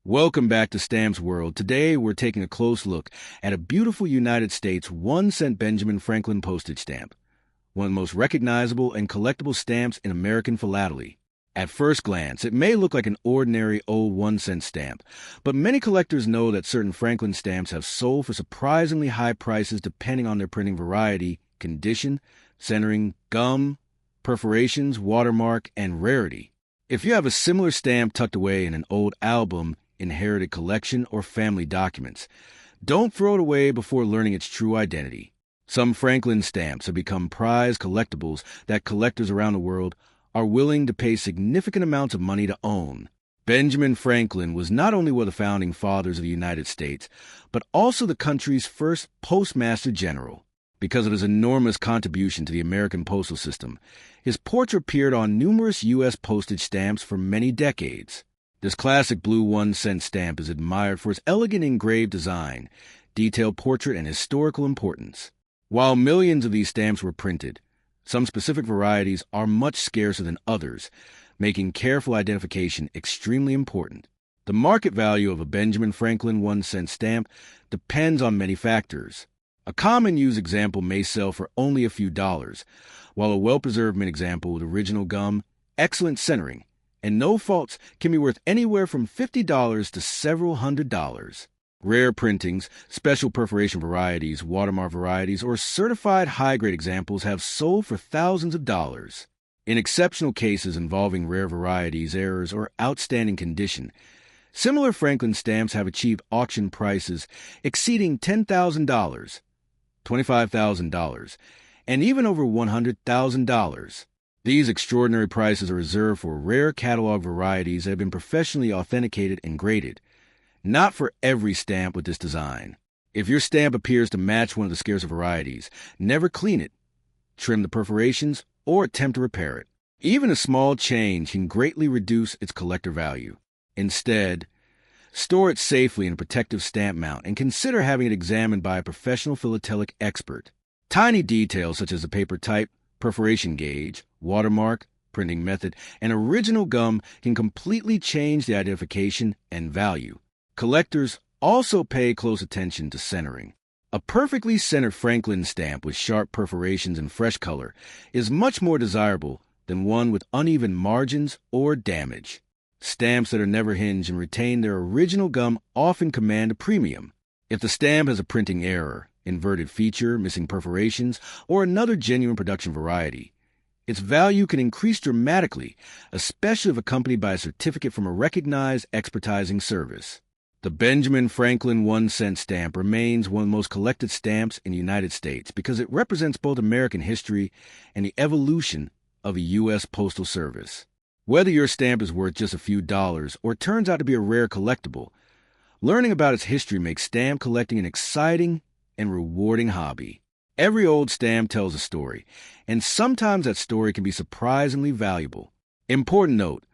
Welcome back to Stamps World. Today we're taking a close look at a beautiful United States 1-cent Benjamin Franklin postage stamp, one of the most recognizable and collectible stamps in American philately. At first glance, it may look like an ordinary old 1-cent stamp, but many collectors know that certain Franklin stamps have sold for surprisingly high prices depending on their printing variety, condition, centering, gum, perforations, watermark, and rarity. If you have a similar stamp tucked away in an old album, inherited collection, or family documents, don't throw it away before learning its true identity. Some Franklin stamps have become prized collectibles that collectors around the world are willing to pay significant amounts of money to own. Benjamin Franklin was not only one of the founding fathers of the United States, but also the country's first postmaster general. Because of his enormous contribution to the American postal system, his portrait appeared on numerous U.S. postage stamps for many decades. This classic blue 1-cent stamp is admired for its elegant engraved design, detailed portrait, and historical importance. While millions of these stamps were printed, some specific varieties are much scarcer than others, making careful identification extremely important. The market value of a Benjamin Franklin 1-cent stamp depends on many factors. A common used example may sell for only a few dollars, while a well-preserved mint example with original gum, excellent centering, and no faults can be worth anywhere from $50 to several $100s. Rare printings, special perforation varieties, watermark varieties, or certified high-grade examples have sold for thousands of dollars. In exceptional cases involving rare varieties, errors, or outstanding condition, similar Franklin stamps have achieved auction prices exceeding $10,000, $25,000, and even over $100,000. These extraordinary prices are reserved for rare catalog varieties that have been professionally authenticated and graded, not for every stamp with this design. If your stamp appears to match one of the scarcer varieties, never clean it, trim the perforations, or attempt to repair it. Even a small change can greatly reduce its collector value. Instead, store it safely in a protective stamp mount and consider having it examined by a professional philatelic expert. Tiny details such as the paper type, perforation gauge, watermark, printing method, and original gum can completely change the identification and value. Collectors also pay close attention to centering. A perfectly centered Franklin stamp with sharp perforations and fresh color is much more desirable than one with uneven margins or damage. Stamps that are never hinged and retain their original gum often command a premium. If the stamp has a printing error, inverted feature, missing perforations, or another genuine production variety, its value can increase dramatically, especially if accompanied by a certificate from a recognized expertising service. The Benjamin Franklin 1-cent stamp remains one of the most collected stamps in the United States because it represents both American history and the evolution of the U.S. Postal Service. Whether your stamp is worth just a few dollars or turns out to be a rare collectible, learning about its history makes stamp collecting an exciting and rewarding hobby. Every old stamp tells a story, and sometimes that story can be surprisingly valuable. Important note: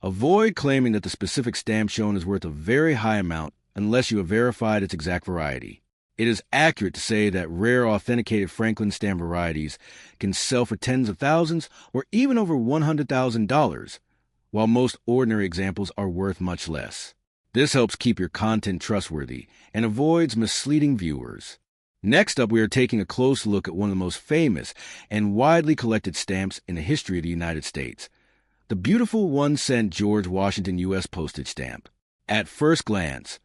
avoid claiming that the specific stamp shown is worth a very high amount unless you have verified its exact variety. It is accurate to say that rare authenticated Franklin stamp varieties can sell for tens of thousands or even over $100,000, while most ordinary examples are worth much less. This helps keep your content trustworthy and avoids misleading viewers. Next up, we are taking a close look at one of the most famous and widely collected stamps in the history of the United States, the beautiful 1-cent George Washington U.S. postage stamp. At first glance,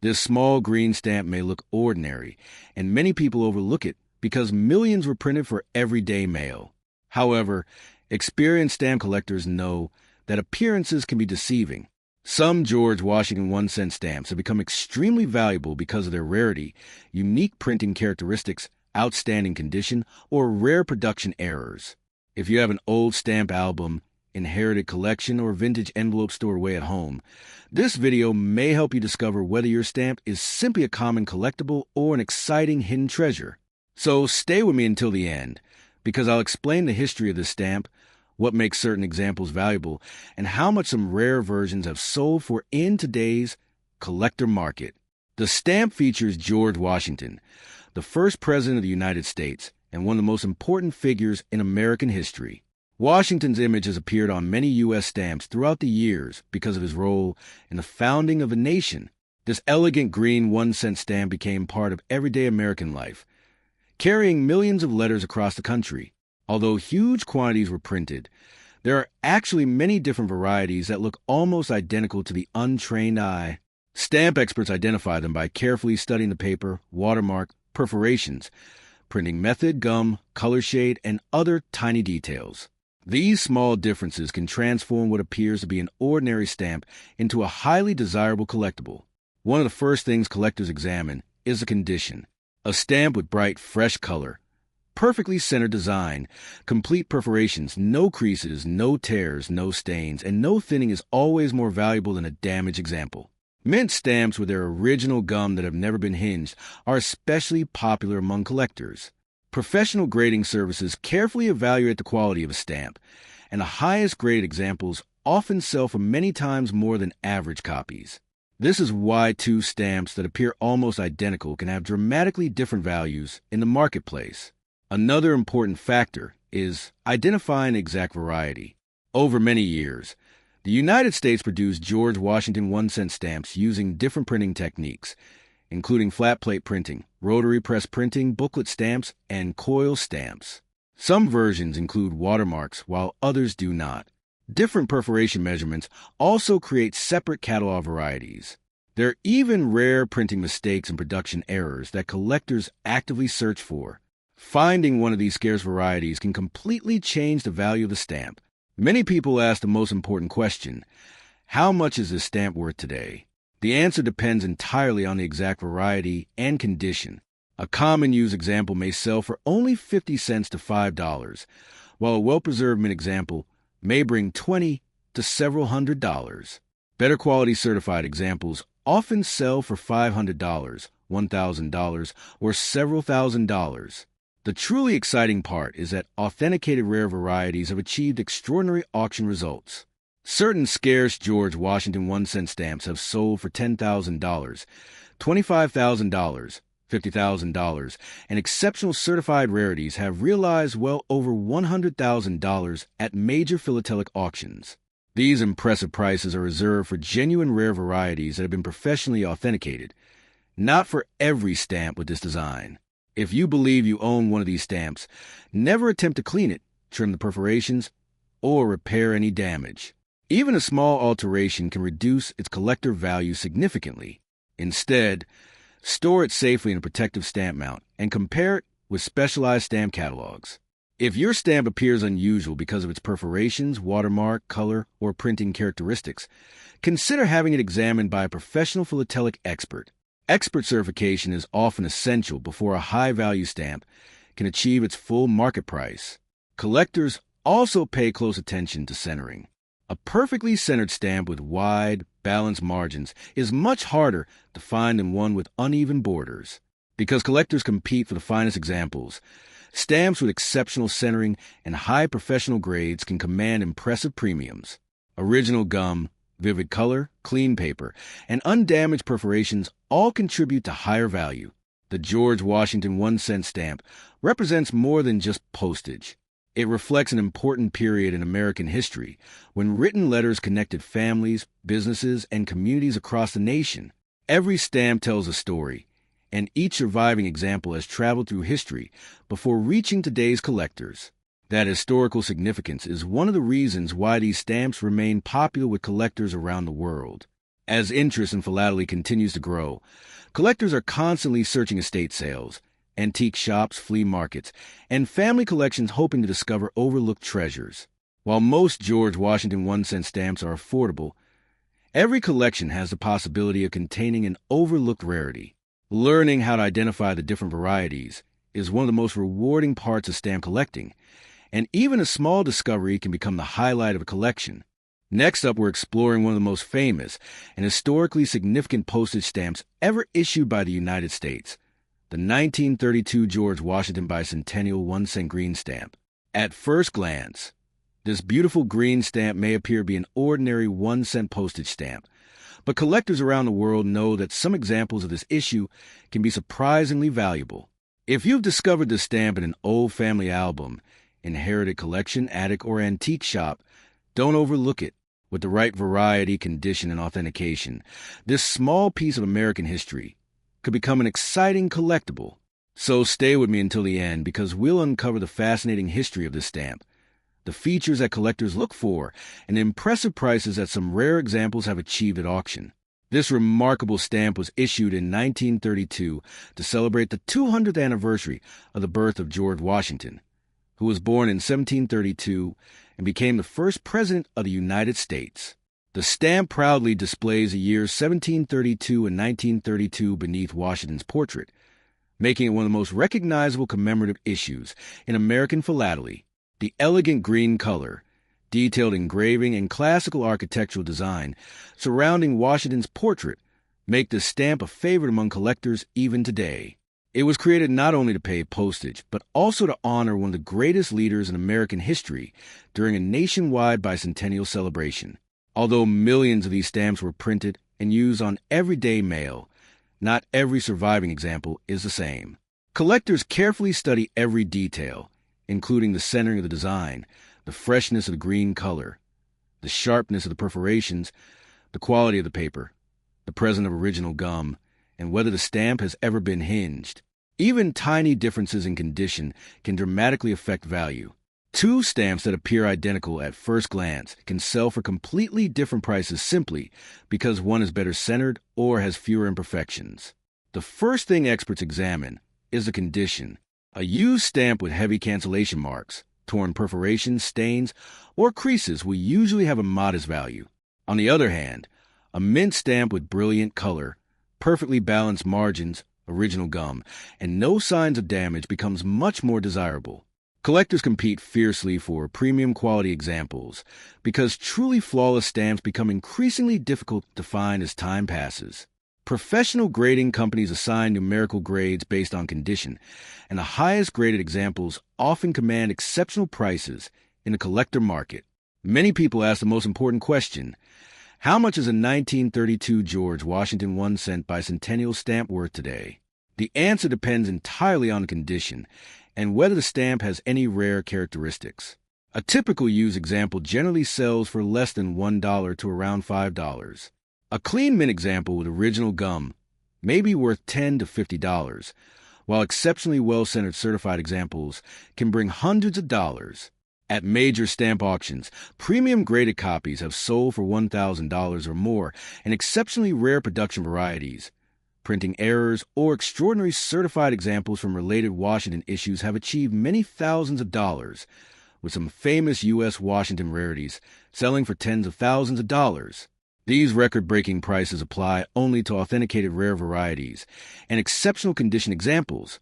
this small green stamp may look ordinary, and many people overlook it because millions were printed for everyday mail. However, experienced stamp collectors know that appearances can be deceiving. Some George Washington 1-cent stamps have become extremely valuable because of their rarity, unique printing characteristics, outstanding condition, or rare production errors. If you have an old stamp album, inherited collection, or vintage envelope stored away at home, this video may help you discover whether your stamp is simply a common collectible or an exciting hidden treasure. So stay with me until the end, because I'll explain the history of this stamp, what makes certain examples valuable, and how much some rare versions have sold for in today's collector market. The stamp features George Washington, the first president of the United States and one of the most important figures in American history. Washington's image has appeared on many U.S. stamps throughout the years because of his role in the founding of a nation. This elegant green 1-cent stamp became part of everyday American life, carrying millions of letters across the country. Although huge quantities were printed, there are actually many different varieties that look almost identical to the untrained eye. Stamp experts identify them by carefully studying the paper, watermark, perforations, printing method, gum, color shade, and other tiny details. These small differences can transform what appears to be an ordinary stamp into a highly desirable collectible. One of the first things collectors examine is the condition. A stamp with bright, fresh color, perfectly centered design, complete perforations, no creases, no tears, no stains, and no thinning is always more valuable than a damaged example. Mint stamps with their original gum that have never been hinged are especially popular among collectors. Professional grading services carefully evaluate the quality of a stamp, and the highest graded examples often sell for many times more than average copies. This is why two stamps that appear almost identical can have dramatically different values in the marketplace. Another important factor is identifying the exact variety. Over many years, the United States produced George Washington 1-cent stamps using different printing techniques, including flat plate printing, rotary press printing, booklet stamps, and coil stamps. Some versions include watermarks, while others do not. Different perforation measurements also create separate catalog varieties. There are even rare printing mistakes and production errors that collectors actively search for. Finding one of these scarce varieties can completely change the value of the stamp. Many people ask the most important question: how much is this stamp worth today? The answer depends entirely on the exact variety and condition. A common used example may sell for only 50 cents to $5, while a well-preserved mint example may bring $20 to several $100s. Better quality certified examples often sell for $500, $1,000, or several $1,000s. The truly exciting part is that authenticated rare varieties have achieved extraordinary auction results. Certain scarce George Washington 1-cent stamps have sold for $10,000, $25,000, $50,000, and exceptional certified rarities have realized well over $100,000 at major philatelic auctions. These impressive prices are reserved for genuine rare varieties that have been professionally authenticated, not for every stamp with this design. If you believe you own one of these stamps, never attempt to clean it, trim the perforations, or repair any damage. Even a small alteration can reduce its collector value significantly. Instead, store it safely in a protective stamp mount and compare it with specialized stamp catalogs. If your stamp appears unusual because of its perforations, watermark, color, or printing characteristics, consider having it examined by a professional philatelic expert. Expert certification is often essential before a high-value stamp can achieve its full market price. Collectors also pay close attention to centering. A perfectly centered stamp with wide, balanced margins is much harder to find than one with uneven borders. Because collectors compete for the finest examples, stamps with exceptional centering and high professional grades can command impressive premiums. Original gum, vivid color, clean paper, and undamaged perforations all contribute to higher value. The George Washington 1-cent stamp represents more than just postage. It reflects an important period in American history when written letters connected families, businesses, and communities across the nation. Every stamp tells a story, and each surviving example has traveled through history before reaching today's collectors. That historical significance is one of the reasons why these stamps remain popular with collectors around the world. As interest in philately continues to grow, collectors are constantly searching estate sales, antique shops, flea markets, and family collections hoping to discover overlooked treasures. While most George Washington 1-cent stamps are affordable, every collection has the possibility of containing an overlooked rarity. Learning how to identify the different varieties is one of the most rewarding parts of stamp collecting, and even a small discovery can become the highlight of a collection. Next up, we're exploring one of the most famous and historically significant postage stamps ever issued by the United States, the 1932 George Washington bicentennial 1-cent green stamp. At first glance, this beautiful green stamp may appear to be an ordinary 1-cent postage stamp, but collectors around the world know that some examples of this issue can be surprisingly valuable. If you've discovered this stamp in an old family album, inherited collection, attic, or antique shop, don't overlook it. With the right variety, condition, and authentication, this small piece of American history could become an exciting collectible. So stay with me until the end, because we'll uncover the fascinating history of this stamp, the features that collectors look for, and the impressive prices that some rare examples have achieved at auction. This remarkable stamp was issued in 1932 to celebrate the 200th anniversary of the birth of George Washington, who was born in 1732 and became the first president of the United States. The stamp proudly displays the years 1732 and 1932 beneath Washington's portrait, making it one of the most recognizable commemorative issues in American philately. The elegant green color, detailed engraving, and classical architectural design surrounding Washington's portrait make this stamp a favorite among collectors even today. It was created not only to pay postage, but also to honor one of the greatest leaders in American history during a nationwide bicentennial celebration. Although millions of these stamps were printed and used on everyday mail, not every surviving example is the same. Collectors carefully study every detail, including the centering of the design, the freshness of the green color, the sharpness of the perforations, the quality of the paper, the presence of original gum, and whether the stamp has ever been hinged. Even tiny differences in condition can dramatically affect value. Two stamps that appear identical at first glance can sell for completely different prices simply because one is better centered or has fewer imperfections. The first thing experts examine is the condition. A used stamp with heavy cancellation marks, torn perforations, stains, or creases will usually have a modest value. On the other hand, a mint stamp with brilliant color, perfectly balanced margins, original gum, and no signs of damage becomes much more desirable. Collectors compete fiercely for premium quality examples because truly flawless stamps become increasingly difficult to find as time passes. Professional grading companies assign numerical grades based on condition, and the highest graded examples often command exceptional prices in the collector market. Many people ask the most important question: how much is a 1932 George Washington 1-cent bicentennial stamp worth today? The answer depends entirely on the condition and whether the stamp has any rare characteristics. A typical used example generally sells for less than $1 to around $5. A clean mint example with original gum may be worth $10 to $50, while exceptionally well-centered certified examples can bring hundreds of dollars. At major stamp auctions, premium graded copies have sold for $1,000 or more, and exceptionally rare production varieties, printing errors, or extraordinary certified examples from related Washington issues have achieved many thousands of dollars, with some famous U.S. Washington rarities selling for tens of thousands of dollars. These record-breaking prices apply only to authenticated rare varieties and exceptional condition examples,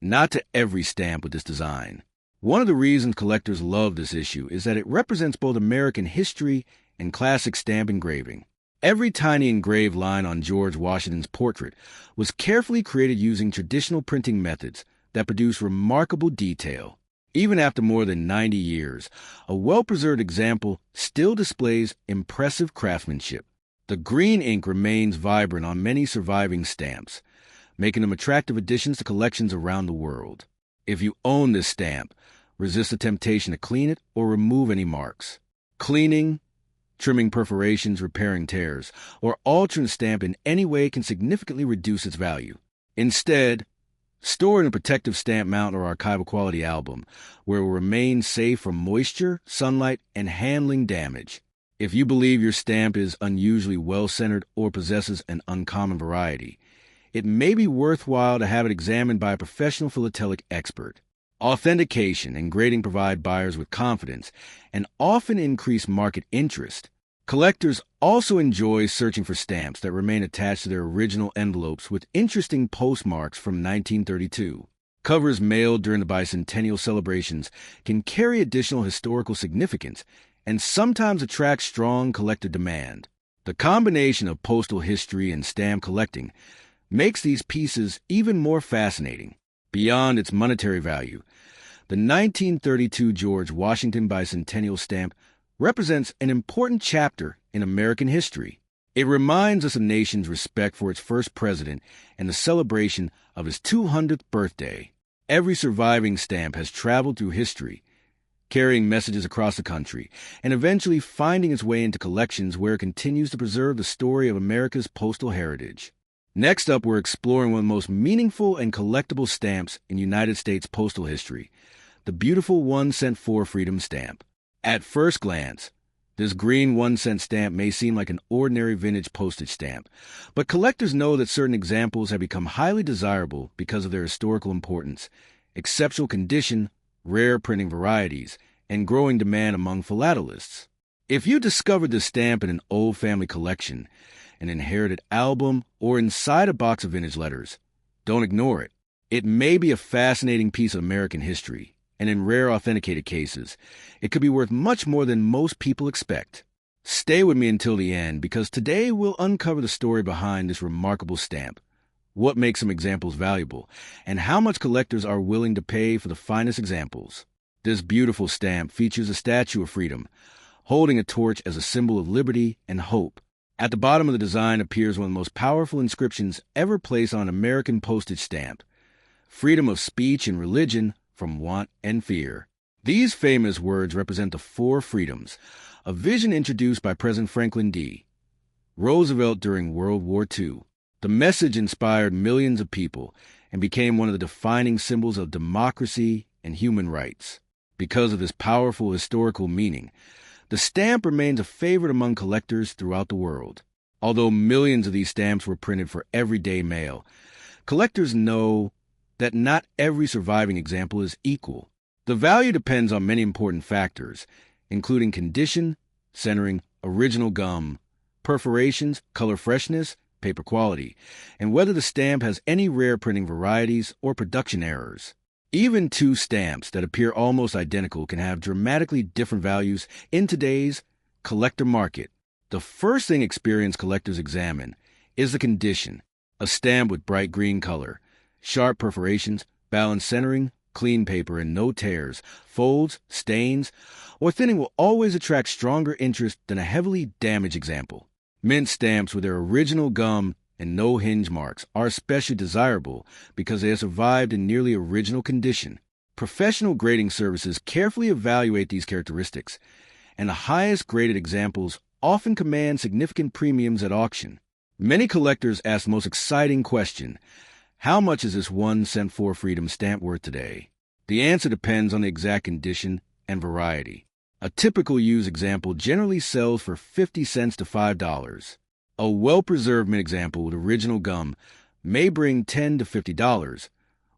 not to every stamp with this design. One of the reasons collectors love this issue is that it represents both American history and classic stamp engraving. Every tiny engraved line on George Washington's portrait was carefully created using traditional printing methods that produce remarkable detail. Even after more than 90 years, a well-preserved example still displays impressive craftsmanship. The green ink remains vibrant on many surviving stamps, making them attractive additions to collections around the world. If you own this stamp, resist the temptation to clean it or remove any marks. Cleaning, trimming perforations, repairing tears, or altering the stamp in any way can significantly reduce its value. Instead, store it in a protective stamp mount or archival quality album, where it will remain safe from moisture, sunlight, and handling damage. If you believe your stamp is unusually well-centered or possesses an uncommon variety, it may be worthwhile to have it examined by a professional philatelic expert. Authentication and grading provide buyers with confidence and often increase market interest. Collectors also enjoy searching for stamps that remain attached to their original envelopes with interesting postmarks from 1932. Covers mailed during the bicentennial celebrations can carry additional historical significance and sometimes attract strong collector demand. The combination of postal history and stamp collecting makes these pieces even more fascinating. Beyond its monetary value, the 1932 George Washington bicentennial stamp represents an important chapter in American history. It reminds us of the nation's respect for its first president and the celebration of his 200th birthday. Every surviving stamp has traveled through history carrying messages across the country, and eventually finding its way into collections where it continues to preserve the story of America's postal heritage. Next up, we're exploring one of the most meaningful and collectible stamps in United States postal history, the beautiful 1-cent for freedom stamp. At first glance, this green 1-cent stamp may seem like an ordinary vintage postage stamp, but collectors know that certain examples have become highly desirable because of their historical importance, exceptional condition, rare printing varieties, and growing demand among philatelists. If you discovered this stamp in an old family collection, an inherited album, or inside a box of vintage letters, don't ignore it. It may be a fascinating piece of American history, and in rare authenticated cases, it could be worth much more than most people expect. Stay with me until the end, because today we'll uncover the story behind this remarkable stamp, what makes some examples valuable, and how much collectors are willing to pay for the finest examples. This beautiful stamp features a statue of freedom, holding a torch as a symbol of liberty and hope. At the bottom of the design appears one of the most powerful inscriptions ever placed on an American postage stamp: freedom of speech and religion from want and fear. These famous words represent the four freedoms, a vision introduced by President Franklin D. Roosevelt during World War II. The message inspired millions of people and became one of the defining symbols of democracy and human rights. Because of this powerful historical meaning, the stamp remains a favorite among collectors throughout the world. Although millions of these stamps were printed for everyday mail, collectors know that not every surviving example is equal. The value depends on many important factors, including condition, centering, original gum, perforations, color freshness, paper quality, and whether the stamp has any rare printing varieties or production errors. Even two stamps that appear almost identical can have dramatically different values in today's collector market. The first thing experienced collectors examine is the condition. A stamp with bright green color, sharp perforations, balanced centering, clean paper, and no tears, folds, stains, or thinning will always attract stronger interest than a heavily damaged example. Mint stamps with their original gum and no hinge marks are especially desirable because they have survived in nearly original condition. Professional grading services carefully evaluate these characteristics, and the highest graded examples often command significant premiums at auction. Many collectors ask the most exciting question: how much is this 1-cent for freedom stamp worth today? The answer depends on the exact condition and variety. A typical used example generally sells for 50 cents to $5. A well-preserved mint example with original gum may bring $10 to $50,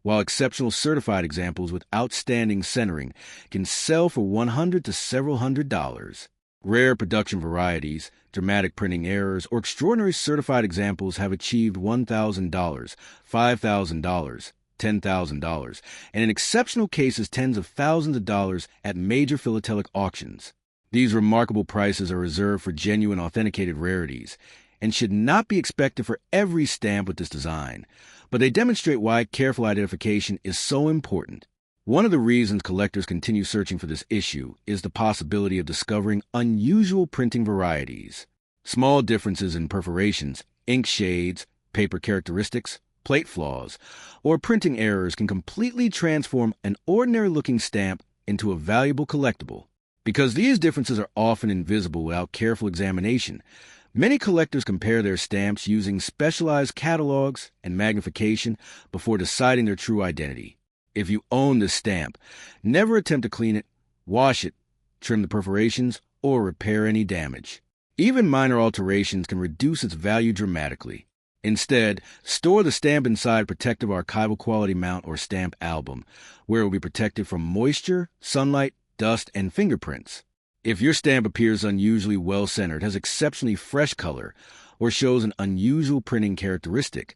while exceptional certified examples with outstanding centering can sell for $100 to several $100s. Rare production varieties, dramatic printing errors, or extraordinary certified examples have achieved $1,000, $5,000, $10,000, and in exceptional cases tens of thousands of dollars at major philatelic auctions. These remarkable prices are reserved for genuine authenticated rarities and should not be expected for every stamp with this design, but they demonstrate why careful identification is so important. One of the reasons collectors continue searching for this issue is the possibility of discovering unusual printing varieties. Small differences in perforations, ink shades, paper characteristics, plate flaws, or printing errors can completely transform an ordinary-looking stamp into a valuable collectible. Because these differences are often invisible without careful examination, many collectors compare their stamps using specialized catalogs and magnification before deciding their true identity. If you own this stamp, never attempt to clean it, wash it, trim the perforations, or repair any damage. Even minor alterations can reduce its value dramatically. Instead, store the stamp inside a protective archival quality mount or stamp album, where it will be protected from moisture, sunlight, dust, and fingerprints. If your stamp appears unusually well-centered, has exceptionally fresh color, or shows an unusual printing characteristic,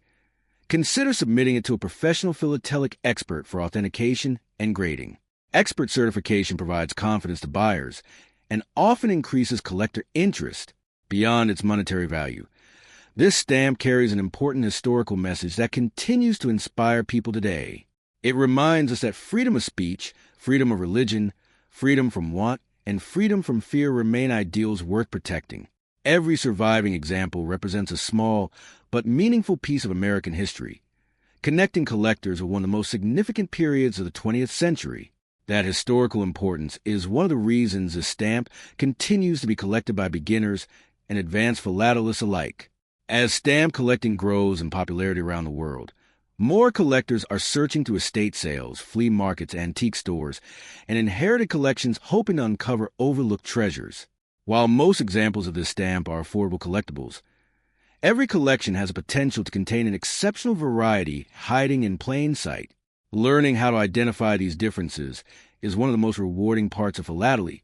consider submitting it to a professional philatelic expert for authentication and grading. Expert certification provides confidence to buyers and often increases collector interest beyond its monetary value. This stamp carries an important historical message that continues to inspire people today. It reminds us that freedom of speech, freedom of religion, freedom from want, and freedom from fear remain ideals worth protecting. Every surviving example represents a small but meaningful piece of American history, connecting collectors with one of the most significant periods of the 20th century. That historical importance is one of the reasons the stamp continues to be collected by beginners and advanced philatelists alike. As stamp collecting grows in popularity around the world, more collectors are searching through estate sales, flea markets, antique stores, and inherited collections hoping to uncover overlooked treasures. While most examples of this stamp are affordable collectibles, every collection has a potential to contain an exceptional variety hiding in plain sight. Learning how to identify these differences is one of the most rewarding parts of philately,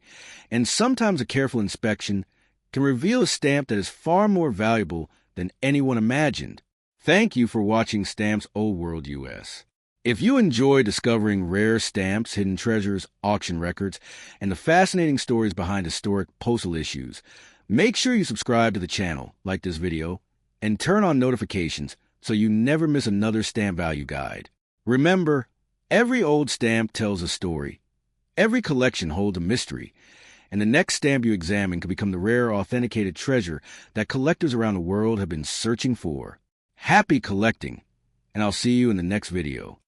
and sometimes a careful inspection can reveal a stamp that is far more valuable than anyone imagined. Thank you for watching Stamps Old World US. If you enjoy discovering rare stamps, hidden treasures, auction records, and the fascinating stories behind historic postal issues, make sure you subscribe to the channel, like this video, and turn on notifications so you never miss another stamp value guide. Remember, every old stamp tells a story. Every collection holds a mystery, and the next stamp you examine could become the rare, authenticated treasure that collectors around the world have been searching for. Happy collecting, and I'll see you in the next video.